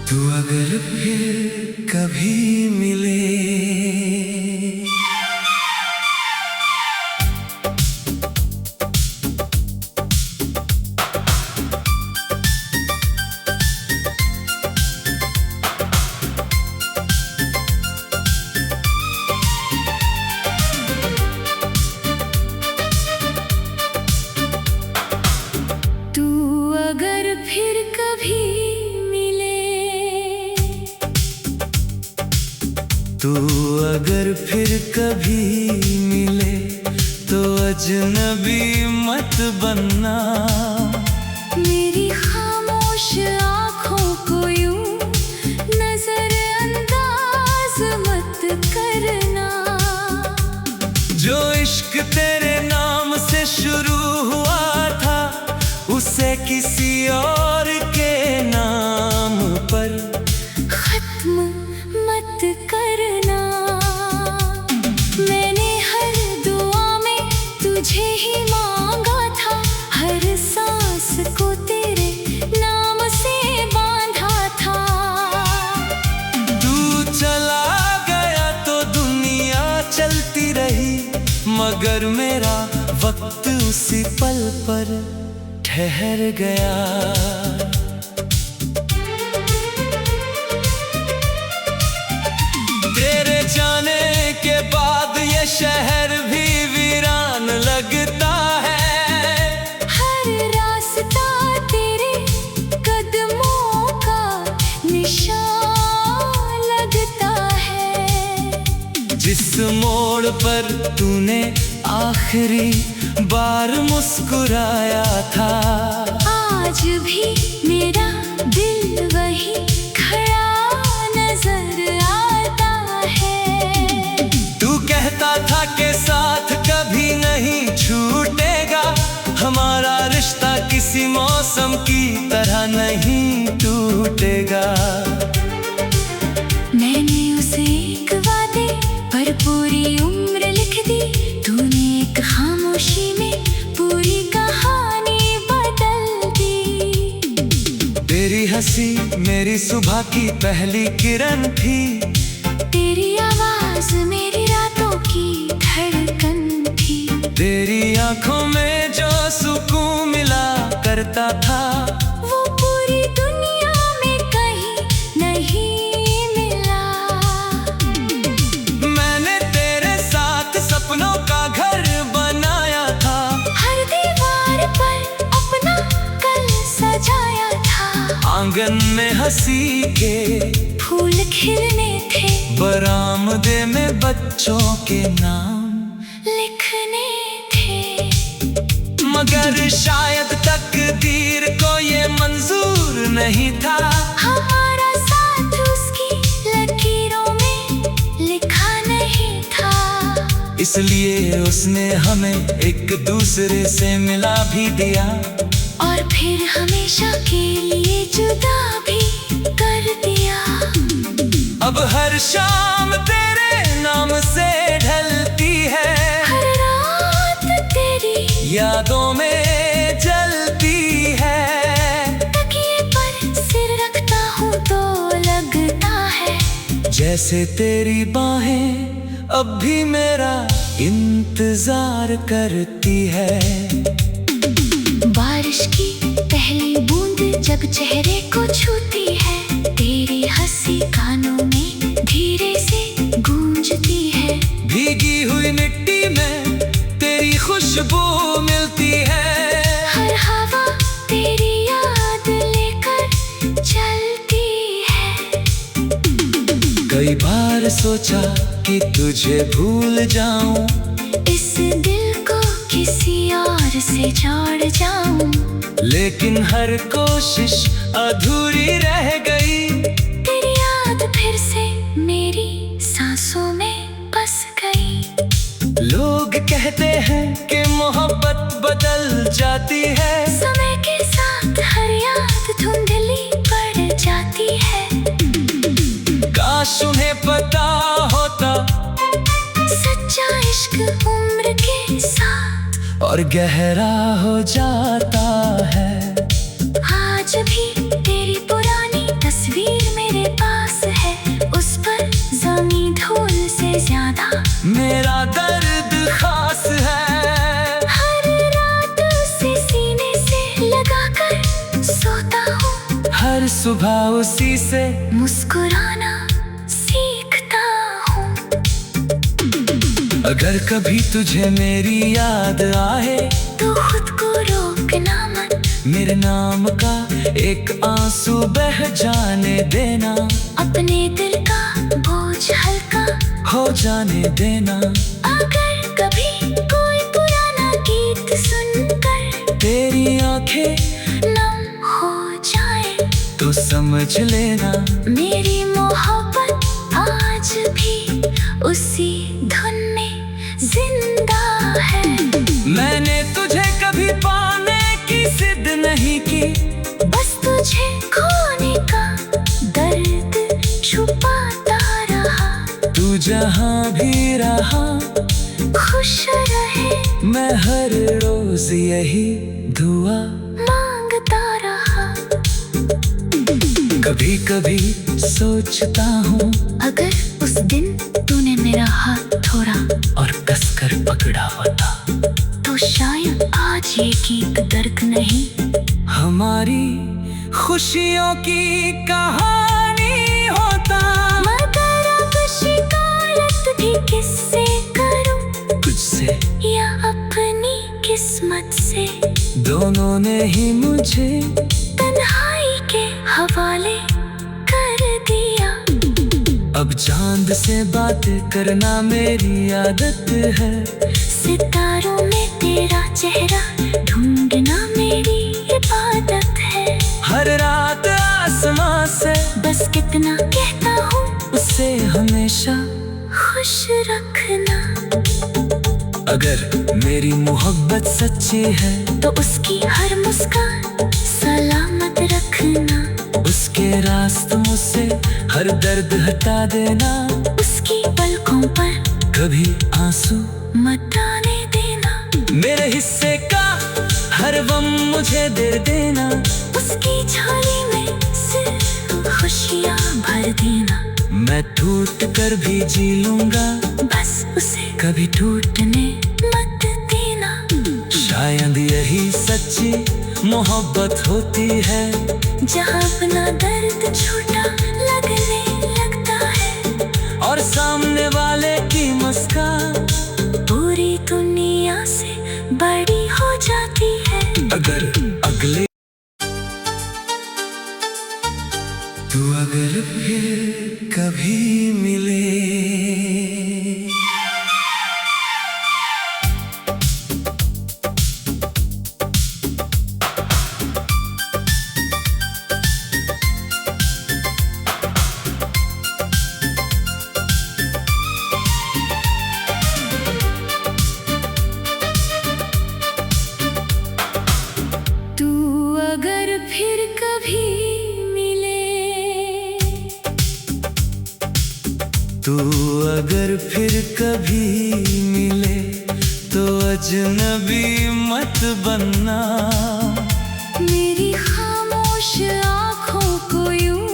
तू अगर फिर कभी मिले, तू अगर फिर कभी तू अगर फिर कभी मिले तो अजनबी मत बनना। मेरी खामोश आँखों को यूं नजरअंदाज मत करना। जो इश्क तेरे नाम से शुरू हुआ था उसे किसी और के नाम पर खत्म मत करना। मैंने हर दुआ में तुझे ही मांगा था, हर सांस को तेरे नाम से बांधा था। तू चला गया तो दुनिया चलती रही, मगर मेरा वक्त उसी पल पर ठहर गया। तेरे जाने के बाद ये शहर भी वीरान लगता है। हर रास्ता तेरे कदमों का निशान लगता है। जिस मोड़ पर तूने आखिरी बार मुस्कुराया था, आज भी मेरा दिल वही खड़ा नजर आता है। तू कहता था कि साथ कभी नहीं छूटेगा, हमारा रिश्ता किसी मौसम की तरह नहीं टूटेगा। मैंने उसे एक वादे पर पूरी उम्र लिख दी, तूने एक खामोशी में पूरी कहानी बदल दी। तेरी हंसी मेरी सुबह की पहली किरण थी, तेरी आवाज मेरी रातों की धड़कन थी। तेरी आंखों में जो सुकून मिला करता था, वो पूरी दुनिया में कहीं नहीं मिला। मैंने तेरे साथ सपनों का घर बनाया था, हर दीवार पर अपना कल सजाया था। आंगन में हंसी के फूल खिलने थे, बरामदे में बच्चों के नाम लिखने थे। मगर शायद तकदीर को ये मंजूर नहीं था, हमारा साथ उसकी लकीरों में लिखा नहीं था। इसलिए उसने हमें एक दूसरे से मिला भी दिया, और फिर हमेशा के लिए जुदा भी कर दिया। अब हर शाम तेरे नाम से ढलती है, हर रात तेरी यादों में जलती है। तकिए पर सिर रखता हूँ तो लगता है जैसे तेरी बाहें अब भी मेरा इंतजार करती है। बारिश की पहली बूंद जब चेहरे को छूती है, तेरी हंसी कानों में धीरे से गूंजती है। भीगी हुई मिट्टी में तेरी खुशबू मिलती है, हर हवा तेरी याद लेकर चलती है। कई बार सोचा कि तुझे भूल जाऊं, इस दिल को किसी और से जोड़ जाऊं, लेकिन हर कोशिश अधूरी रह गई। तेरी याद फिर से मेरी सांसों में बस गई। लोग कहते हैं कि मोहब्बत बदल जाती है, समय के साथ हर याद धुंधली पड़ जाती है। काश उन्हें पता होता सच्चा इश्क उम्र के साथ और गहरा हो जाता है। आज भी तेरी पुरानी तस्वीर में सुबह उसी से मुस्कुराना सीखता हूँ। अगर कभी तुझे मेरी याद आए तो खुद को रोकना मत, मेरे नाम का एक आंसू बह जाने देना, अपने दिल का बोझ हल्का हो जाने देना। अगर कभी कोई पुराना गीत सुनकर तेरी आंखें नम हो जाए तो समझ लेना मेरी मोहब्बत आज भी उसी धुन में जिंदा है। मैंने तुझे कभी पाने की जिद नहीं की, बस तुझे खोने का दर्द छुपाता रहा। तू जहाँ भी रहा खुश रहे मैं हर रोज यही दुआ मांगता रहा। कभी कभी सोचता हूँ अगर उस दिन तूने मेरा हाथ थोड़ा और कसकर पकड़ा होता तो शायद आज ये गीत दर्द नहीं, हमारी खुशियों की कहानी होता। मगर अब शिकायत भी किससे करूं, तुझसे या अपनी किस्मत से। दोनों ने ही मुझे तन्हाई के हवाले कर दिया। अब चांद से बात करना मेरी आदत है, सितारों में तेरा चेहरा ढूंढना मेरी इबादत है। हर रात आसमां से बस कितना कहता हूँ उसे हमेशा खुश रखना। अगर मेरी मोहब्बत सच्ची है तो उसकी हर मुस्कान सलामत रखना। उसके रास्तों से हर दर्द हटा देना, उसकी पलकों पर कभी आंसू मत आने देना। मेरे हिस्से का हर गम मुझे दे देना, उसकी झोली में सिर्फ खुशियाँ भर देना। मैं टूट कर भी जी लूंगा बस उसे कभी टूटने मत देना। शायद यही सच्ची मोहब्बत होती है, जहाँ अपना दर्द छोटा लगने लगता है और सामने वाले की मुस्कान पूरी दुनिया से बड़ी हो जाती है। अगर अगले तू अगर फिर कभी मिले तू अगर फिर कभी मिले, तू अगर फिर कभी मिले तो अजनबी मत बनना, मेरी खामोश आँखों को यूं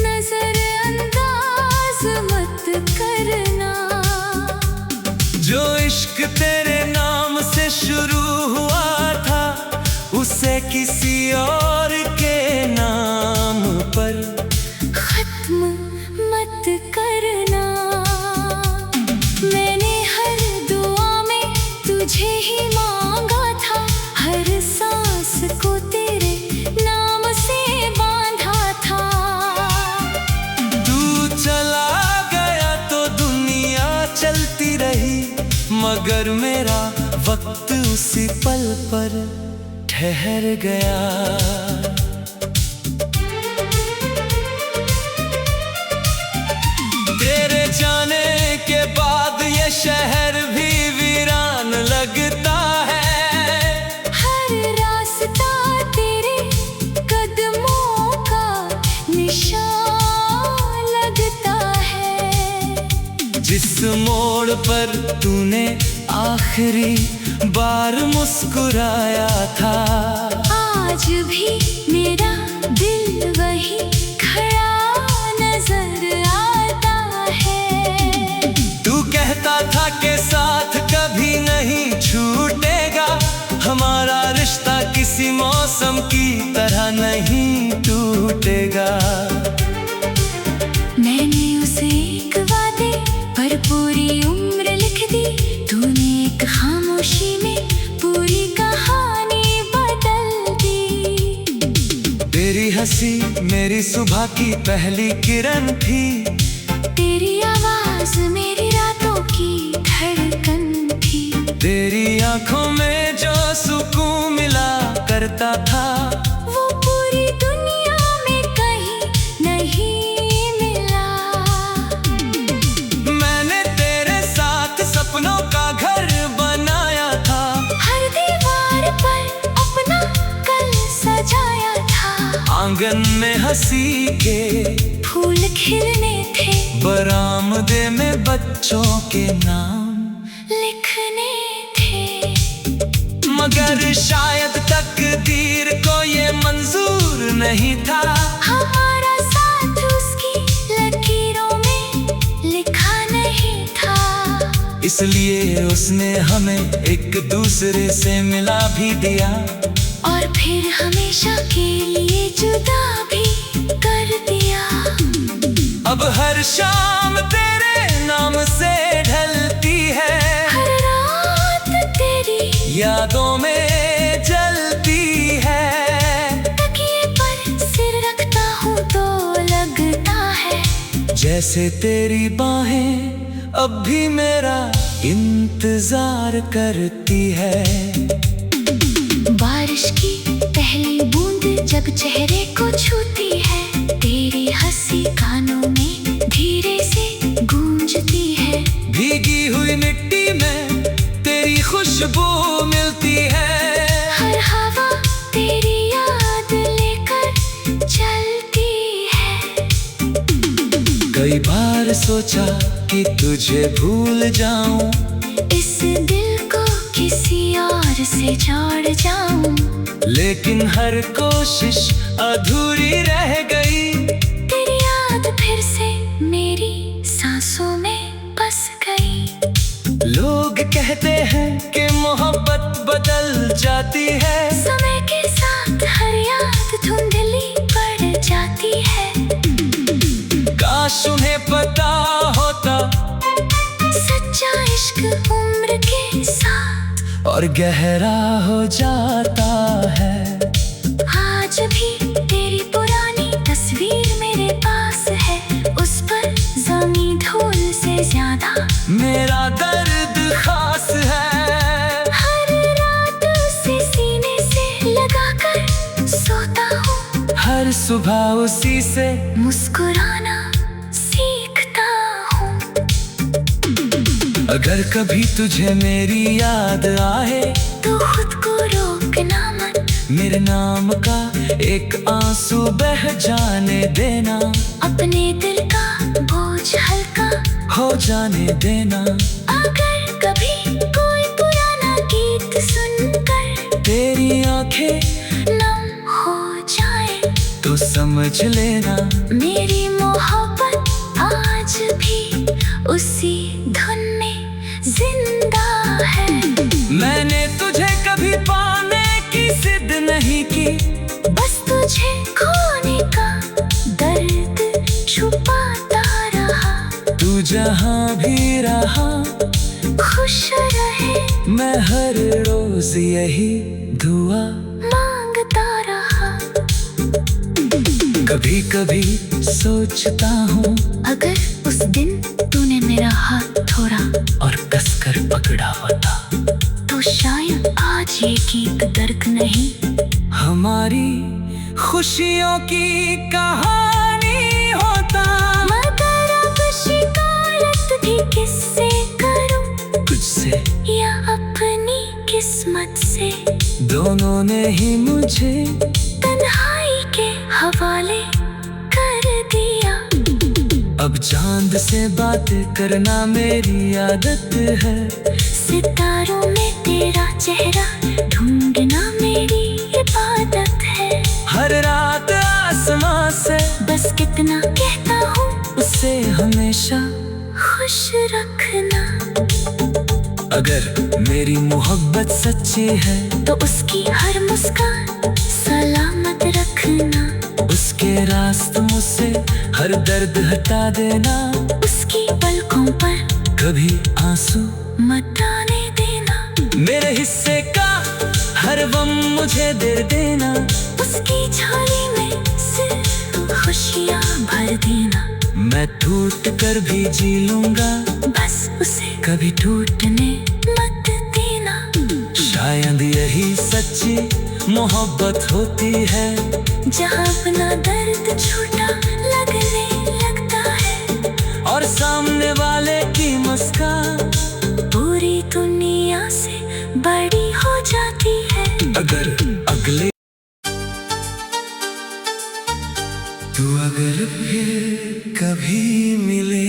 नजरअंदाज मत करना। जो इश्क तेरे नाम से शुरू हुआ था उसे किसी और के नाम पर खत्म मत करना। मैंने हर दुआ में तुझे ही मांगा था, हर सांस को तेरे नाम से बांधा था। तू चला गया तो दुनिया चलती रही, मगर मेरा वक्त उसी पल पर ठहर गया। तेरे जाने के बाद ये शहर भी वीरान लगता है, हर रास्ता तेरे कदमों का निशान लगता है। जिस मोड़ पर तूने आखिरी बार मुस्कुराया था, आज भी मेरा दिल वही खड़ा नजर आता है। तू कहता था कि साथ कभी नहीं छूटेगा, हमारा रिश्ता किसी मौसम मौसम की तरह नहीं टूटेगा। मैंने उसे एक वादे पर पूरी उम्र लिख दी, तूने एक खामोशी में पूरी कहानी बदल दी। तेरी हंसी मेरी सुबह की पहली किरण थी, तेरी आवाज मेरी रातों की धड़कन थी। तेरी आंखों में जो सुकून मिला करता था, वो पूरी दुनिया में कहीं नहीं मिला। मैंने तेरे साथ सपनों का घर बनाया था, हर दीवार पर अपना कल सजाया था। आंगन में हंसी के फूल खिलने थे, बरामदे में बच्चों के नाम लिखने थे। मगर शायद तकदीर को ये मंजूर नहीं था, हमारा साथ उसकी लकीरों में लिखा नहीं था। इसलिए उसने हमें एक दूसरे से मिला भी दिया, और फिर हमेशा के लिए जुदा भी कर दिया। अब हर शाम तेरे नाम से ढलती है, हर रात तेरी यादों में जलती है। तकिए पर सिर रखता हूँ तो लगता है जैसे तेरी बाहें अब भी मेरा इंतजार करती है। बारिश की पहली बूंद जब चेहरे को छूती है, तेरी हंसी कानों में धीरे से गूंजती है। भीगी हुई मिट्टी में तेरी खुशबू मिलती है, हर हवा तेरी याद लेकर चलती है। कई बार सोचा कि तुझे भूल जाऊं, इस दिल को किसी और से जोड़ जाऊं, लेकिन हर कोशिश अधूरी रह गई। तेरी याद फिर से मेरी सांसों में बस गई। लोग कहते हैं कि मोहब्बत बदल जाती है, समय के साथ हर याद धुंधली पड़ जाती है। काश उन्हें पता होता सच्चा इश्क उम्र के साथ और गहरा हो जाता है। आज भी तेरी पुरानी तस्वीर मेरे पास है, उस पर जमी धूल से ज्यादा मेरा दर्द खास है। हर रात उसे सीने से लगाकर सोता हूँ, हर सुबह उसी से मुस्कुराना सीखता हूँ। अगर कभी तुझे मेरी याद आए तो खुद को रोकना मत, मेरे नाम का एक आंसू बह जाने देना, अपने दिल का बोझ हल्का हो जाने देना। अगर कभी कोई पुराना गीत सुनकर तेरी आंखें नम हो जाए तो समझ लेना, मेरी मोहब्बत आज भी उसी धुन में जिंदा है। मैंने तुझे कभी पाने की जिद नहीं की, बस तुझे खोने का दर्द छुपाता रहा। तू जहाँ भी रहा खुश रहे मैं हर रोज यही दुआ मांगता रहा। कभी कभी सोचता हूँ, अगर उस दिन तूने मेरा हाथ थोड़ा और कसकर पकड़ा होता तो शायद आज ये गीत दर्द नहीं, हमारी खुशियों की कहानी होता। मगर अब शिकायत भी किससे करूं, तुझसे या अपनी किस्मत से। दोनों ने ही मुझे तन्हाई के हवाले कर दिया। अब चांद से बात करना मेरी आदत है, सितारों में तेरा चेहरा ढूंढना मेरी इबादत है। हर रात आसमां से बस कितना कहता हूँ, उसे हमेशा खुश रखना। अगर मेरी मोहब्बत सच्ची है तो उसकी हर मुस्कान के रास्ते मुझसे हर दर्द हटा देना, उसकी पलकों पर कभी आंसू मत आने देना, मेरे हिस्से का हर गम मुझे दे देना, उसकी झोली में सिर्फ खुशियाँ भर देना। मैं टूट कर भी जी लूंगा, बस उसे कभी टूटने मत देना। शायद यही सच्ची मोहब्बत होती है, जहाँ अपना दर्द छोटा लगने लगता है और सामने वाले की मुस्कान पूरी दुनिया से बड़ी हो जाती है। अगर अगले तू अगर फिर कभी मिले,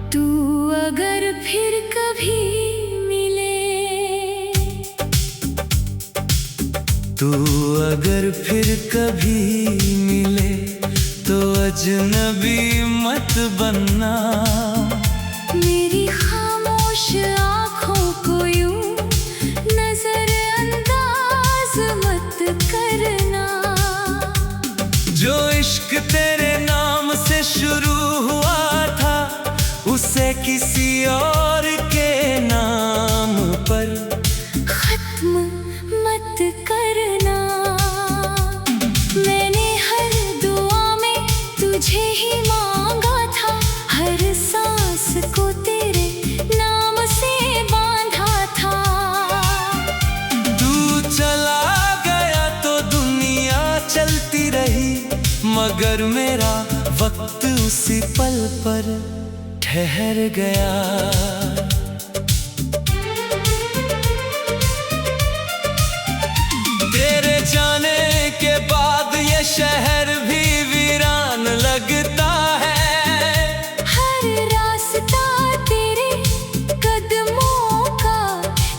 तू अगर फिर कभी मिले, तू अगर फिर कभी मिले तो अजनबी मत बनना, मेरी खामोश आँखों को यूं नजरअंदाज मत करना। जो इश्क तेरे नाम से शुरू हुआ था उसे किसी और के नाम पर खत्म मत करना। मैंने हर दुआ में तुझे ही मांगा था, हर सांस को तेरे नाम से बांधा था। तू चला गया तो दुनिया चलती रही, मगर मेरा वक्त उसी पल पर ठहर गया। तेरे जाने के बाद ये शहर भी वीरान लगता है, हर रास्ता तेरे कदमों का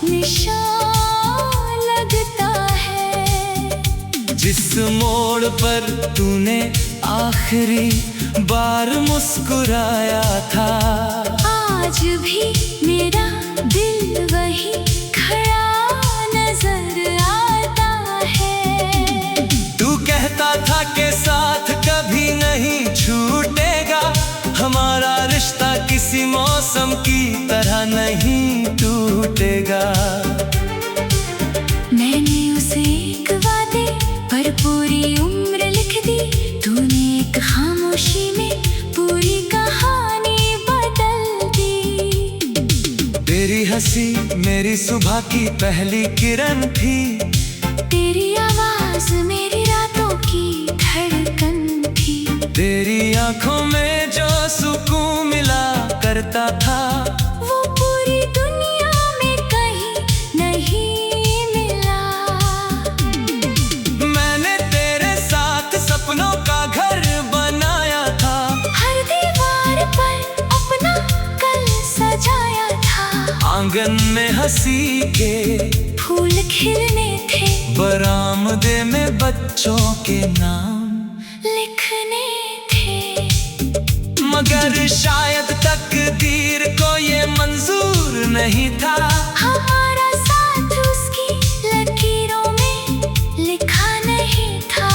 निशान लगता है। जिस मोड़ पर तूने आखिरी बार मुस्कुराया था, आज भी मेरा दिल वही खड़ा नजर आता है। तू कहता था कि साथ कभी नहीं छूटेगा, हमारा रिश्ता किसी मौसम की तरह नहीं टूटेगा। मैंने उसे एक वादे पर पूरी उम्र लिख दी, तूने एक खामोशी में पूरी कहानी बदल दी। तेरी हंसी मेरी सुबह की पहली किरण थी, तेरी आवाज मेरी रातों की धड़कन थी। तेरी आंखों में जो सुकून मिला करता था, वो पूरी दुनिया में कहीं नहीं मिला। मैंने तेरे साथ सपनों का घर बनाया था, हर दीवार पर अपना कल सजाया था। आंगन में हंसी के फूल खिलने थे, बरामदे में बच्चों के नाम लिखने थे। मगर शायद तकदीर को ये मंजूर नहीं था, हमारा साथ उसकी लकीरों में लिखा नहीं था।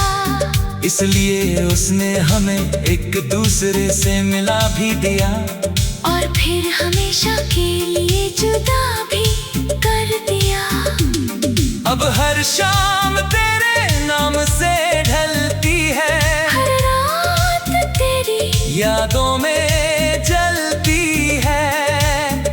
इसलिए उसने हमें एक दूसरे से मिला भी दिया, और फिर हमेशा के लिए जुदा भी कर दिया। अब हर शाम तेरे नाम से ढलती है, हर रात तेरी यादों में जलती है।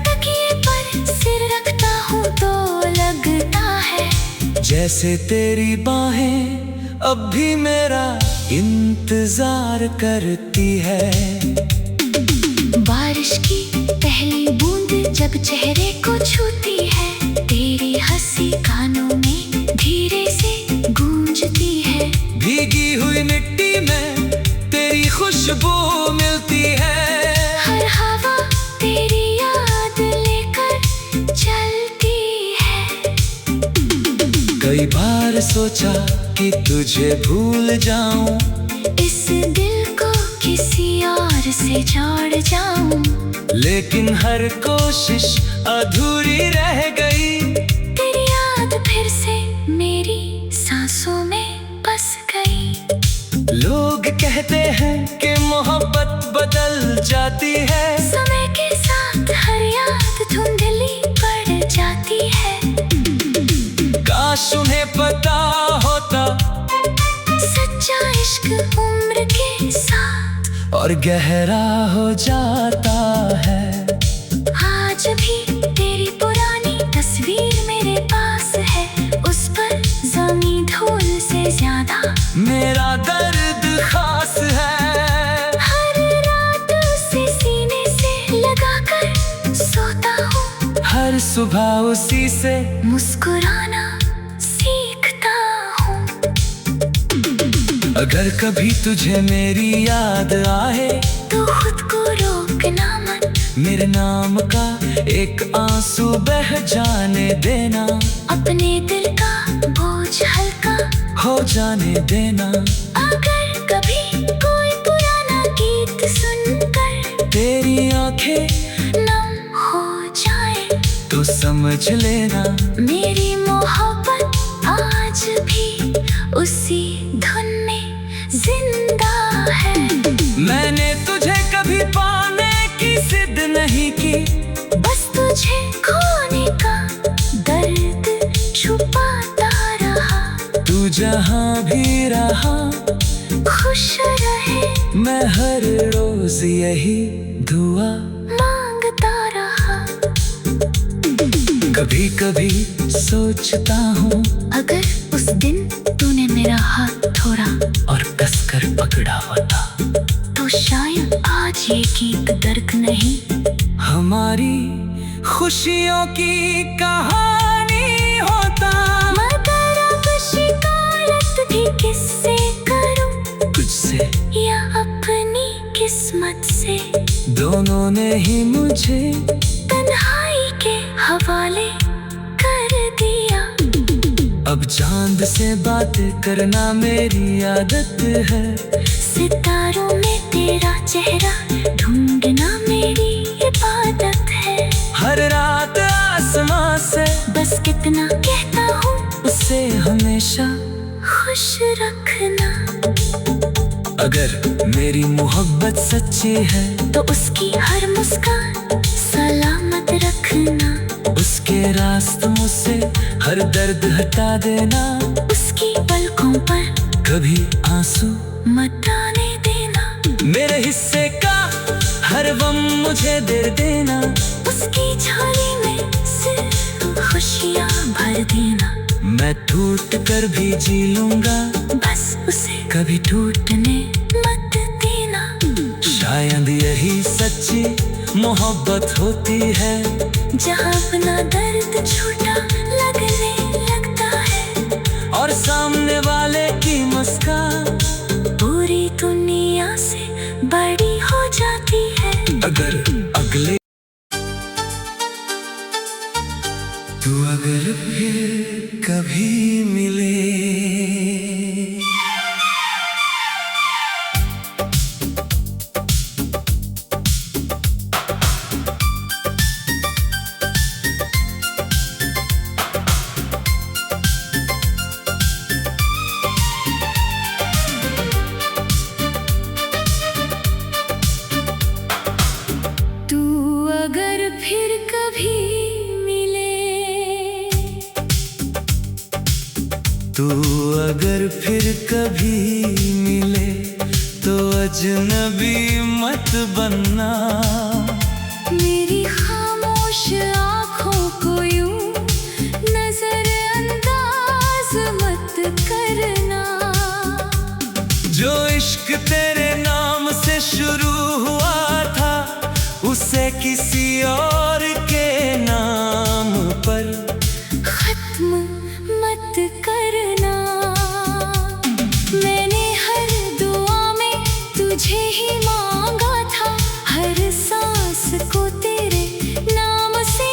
तकिए पर सिर रखता हूँ तो लगता है जैसे तेरी बाहें अब भी मेरा इंतजार करती है। बारिश की पहली बूंद जब चेहरे को छूती है, तेरी हंसी कानों में धीरे से गूंजती है। भीगी हुई मिट्टी में तेरी खुशबू मिलती है, हर हवा तेरी याद लेकर चलती कई बार सोचा कि तुझे भूल जाऊं, इस दिल को किसी और से जोड़ जाऊं, लेकिन हर कोशिश अधूरी रह गई। तेरी याद फिर से मेरी सांसों में बस गई। लोग कहते हैं कि मोहब्बत बदल जाती है, समय के साथ हर याद धुंधली पड़ जाती है। काश उन्हें पता होता सच्चा इश्क उम्र के साथ और गहरा हो जाता है। आज भी तेरी पुरानी तस्वीर मेरे पास है, उस पर जमी धूल से ज्यादा मेरा दर्द खास है। हर रात उसे सीने से लगाकर सोता हूँ, हर सुबह उसी से मुस्कुराना सीखता हूँ। अगर कभी तुझे मेरी याद आए तो खुद को रोकना मत, मेरे नाम का एक आंसू बह जाने देना, अपने दिल का बोझ हल्का हो जाने देना। अगर कभी कोई पुराना गीत सुनकर तेरी आंखें नम हो जाए तो समझ लेना मेरी मोहब्बत आज भी उसी धुन में जिंदा है। मैंने तुझे कभी पाने की जिद नहीं की, बस तुझे खोने का दर्द छुपाता रहा। तू जहाँ भी रहा खुश रहे मैं हर रोज यही दुआ मांगता रहा। कभी कभी सोचता हूँ अगर उस दिन तूने मेरा हाथ थोड़ा और कसकर पकड़ा होता, तो शायद आज ये गीत दर्द नहीं, हमारी खुशियों की कहानी होता। मगर अब शिकायत भी किससे करूं, तुझसे या अपनी किस्मत से। दोनों ने ही मुझे तन्हाई के हवाले कर दिया। अब चांद से बातें करना मेरी आदत है, सितारों में तेरा चेहरा ढूंढना मेरी इबादत है। हर रात आसमां से बस कितना कहता हूँ उसे हमेशा। खुश रखना। अगर मेरी मोहब्बत सच्ची है तो उसकी हर मुस्कान सलामत रखना। उसके रास्तों से हर दर्द हटा देना, उसकी पलकों पर कभी आंसू मत आने देना। मेरे हिस्से का हर गम मुझे दे देना, उसकी झोली में सिर्फ खुशियाँ भर देना। मैं टूट कर भी जी लूंगा, बस उसे कभी टूटने मत देना। शायद यही सच्ची मोहब्बत होती है, जहाँ अपना दर्द छोटा लगने लगता है और सामने वाले की मुस्कान पूरी दुनिया से बड़ी हो जाती है। अगर अगले तू अगर फिर कभी मिले, तू अगर फिर कभी मिले, तू अगर फिर कभी मिले तो अजनबी मत बनना। मेरी खामोश आँखों को यूं नजरअंदाज मत करना। जो इश्क तेरे नाम से शुरू हुआ था उसे किसी और के नाम पर खत्म मत करना। मैंने हर दुआ में तुझे ही मांगा था, हर सांस को तेरे नाम से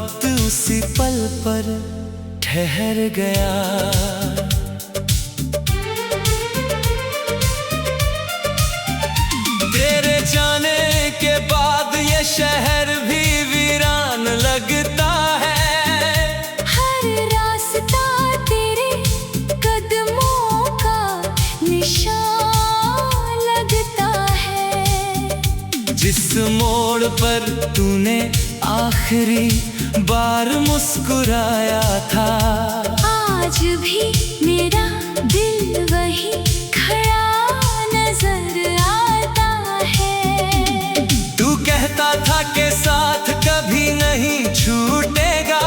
वक्त उसी पल पर ठहर गया। तेरे जाने के बाद ये शहर भी वीरान लगता है। हर रास्ता तेरे कदमों का निशान लगता है। जिस मोड़ पर तूने आखिरी बार मुस्कुराया था, आज भी मेरा दिल वही खड़ा नजर आता है। तू कहता था कि साथ कभी नहीं छूटेगा,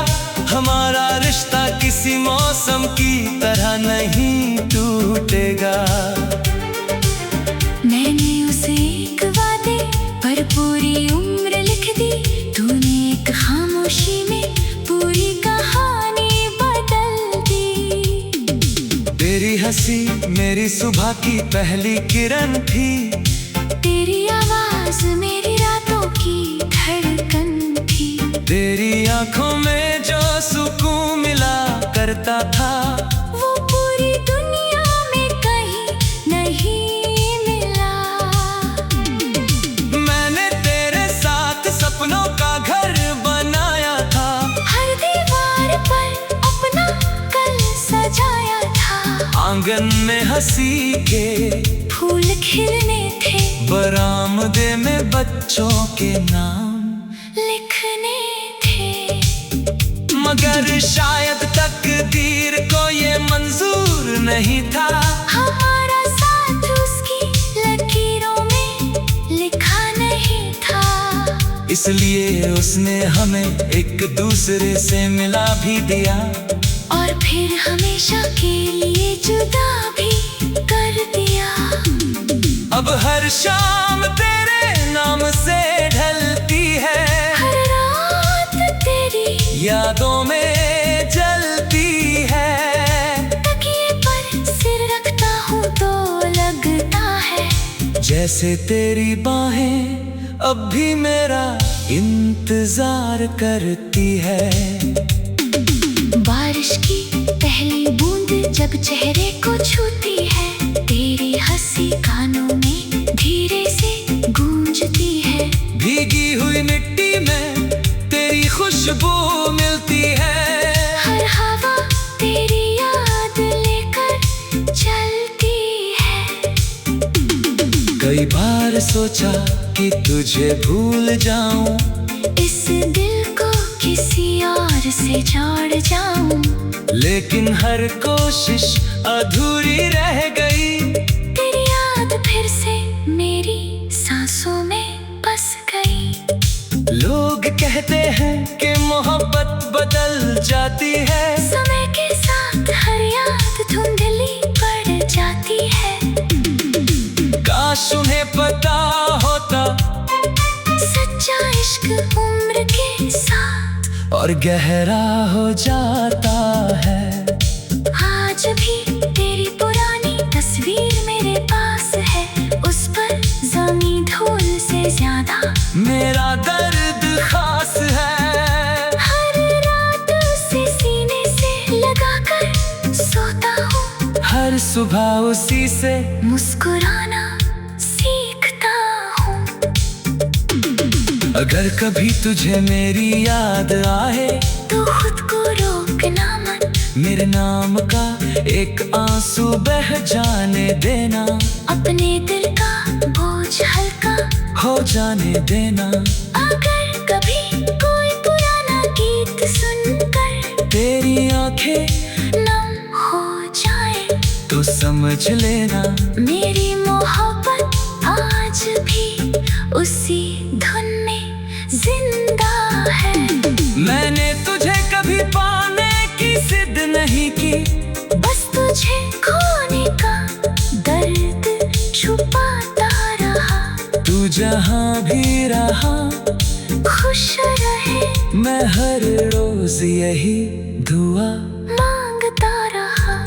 हमारा रिश्ता किसी मौसम की तरह नहीं टूटेगा। मैंने उसे एक वादे पर पूरी उम्र लिख दी, तूने एक खामोशी में पूरी कहानी बदल दी। तेरी हंसी मेरी सुबह की पहली किरण थी, तेरी आवाज मेरी रातों की धड़कन थी। तेरी आंखों में जो सुकून मिला करता था, वो पूरी दुनिया में कहीं नहीं मिला। मैंने तेरे साथ सपनों का घर बनाया था, हर दीवार पर अपना कल सजाया था। आंगन में हंसी के फूल खिलने थे, बरामदे में बच्चों के नाम लिखने थे। मगर शायद तकदीर को ये मंजूर नहीं था, हमारा साथ उसकी लकीरों में लिखा नहीं था। इसलिए उसने हमें एक दूसरे से मिला भी दिया, और फिर हमेशा के लिए जुदा भी कर दिया। अब हर शाम तेरे नाम से ढलती है, हर रात तेरी यादों में जलती है। तकिए पर सिर रखता हूँ तो लगता है जैसे तेरी बाहें अब भी मेरा इंतजार करती है। बारिश की पहली बूंद जब चेहरे को छूती है, तेरी हंसी कानों में धीरे से गूंजती है। भीगी हुई मिट्टी में तेरी खुशबू मिलती है, हर हवा तेरी याद लेकर चलती है। कई बार सोचा कि तुझे भूल जाऊं, इस दिल को किसी और से जोड़ जाऊं, लेकिन हर कोशिश अधूरी रह गई। तेरी याद फिर से मेरी सांसों में बस गई। लोग कहते हैं कि मोहब्बत बदल जाती है, समय के साथ हर याद धुंधली पड़ जाती है। काश उन्हें पता होता सच्चा इश्क उम्र के साथ और गहरा हो जाता है। आज भी तेरी पुरानी तस्वीर मेरे पास है, उस पर जमी धूल से ज्यादा मेरा दर्द खास है। हर रात उसे सीने से लगाकर सोता हूँ, हर सुबह उसी से मुस्कुराना सीखता हूँ। अगर कभी तुझे मेरी याद आए, तो खुद को रोकना मत, मेरे नाम का एक आंसू बह जाने देना, अपने दिल का बोझ हल्का हो जाने देना। अगर कभी कोई पुराना गीत सुनकर तेरी आंखें नम हो जाए, तो समझ लेना मेरी मोहब्बत आज भी उसी धुन में जिंदा है। मैंने तुझे कभी पाने की जिद नहीं की, बस तुझे खोने का दर्द छुपाता रहा। तू जहाँ भी रहा खुश रहे, मैं हर रोज यही दुआ मांगता रहा।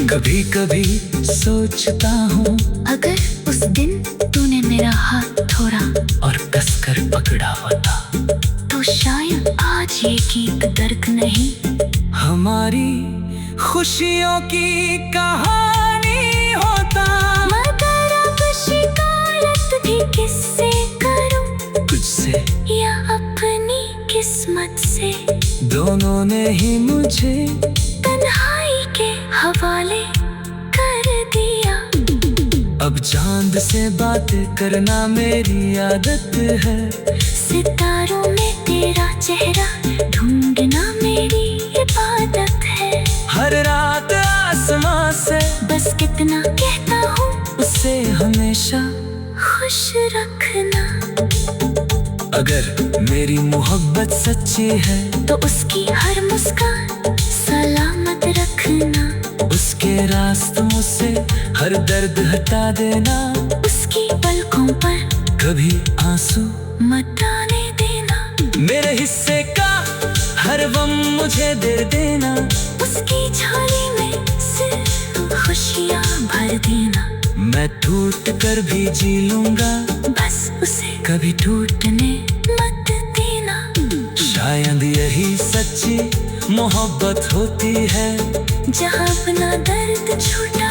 कभी कभी सोचता हूँ, अगर उस दिन तूने मेरा हाथ थोड़ा और कसकर पकड़ा होता, तो शायद आज ये गीत दर्द नहीं, हमारी खुशियों की कहानी होता। मगर अब शिकायत भी किससे करूं, तुझसे या अपनी किस्मत से। दोनों ने ही मुझे तन्हाई के हवाले कर दिया। अब चांद से बात करना मेरी आदत है। सितारों में तेरा चेहरा ढूंढना मेरी इबादत है। हर रात आसमां से बस कितना कहता हूँ, उसे हमेशा खुश रखना। अगर मेरी मोहब्बत सच्ची है तो उसकी हर मुस्कान सलामत रखना। उसके रास्तों से हर दर्द हटा देना। उसकी पलकों पर कभी आंसू मत आने देना। मेरे हिस्से का हर गम मुझे दे देना। उसकी झोली में सिर्फ खुशियाँ भर देना। मैं टूट कर भी जी लूंगा, बस उसे कभी टूटने मत देना। शायद यही सच्ची मोहब्बत होती है। जहाँ अपना दर्द छूटा